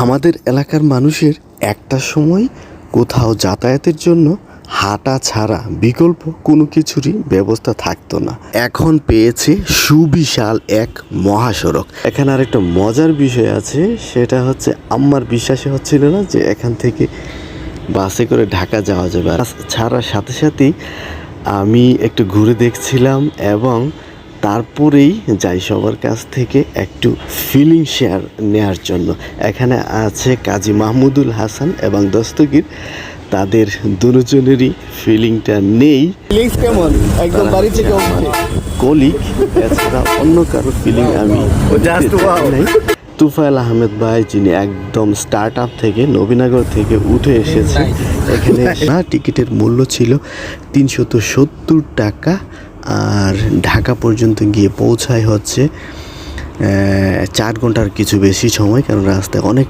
আমাদের এলাকার মানুষের একটা সময় কোথাও যাতায়াতের জন্য হাঁটা ছাড়া বিকল্প কোনো কিছুরই ব্যবস্থা থাকতো না। এখন পেয়েছে সুবিশাল এক মহাসড়ক। এখানে আরেকটা মজার বিষয় আছে, সেটা হচ্ছে আমার বিশ্বাসই হচ্ছিল না যে এখান থেকে বাসে করে ঢাকা যাওয়া যাবে। আর ছাড়ার সাথে সাথেই আমি একটু ঘুরে দেখছিলাম এবং তারপরেই যাই সবার কাছ থেকে একটু ফিলিং শেয়ার নেওয়ার জন্য। এখানে আছে কাজী মাহমুদুল হাসান এবং দস্তগীর, তাদের দুজনেরই ফিলিংটা নেই। ফিলিংস কেমন? একদম বাড়ি থেকে কলিগ, এছাড়া অন্য কারো ফিলিং আমি নাই। তুফাইল আহমেদ ভাই, যিনি একদম স্টার্ট আপ থেকে নবীনগর থেকে উঠে এসেছে এখানে। টিকিটের মূল্য ছিল 370 টাকা, আর ঢাকা পর্যন্ত গিয়ে পৌঁছায় হচ্ছে 4 ঘন্টার কিছু বেশি সময়, কারণ রাস্তায় অনেকটা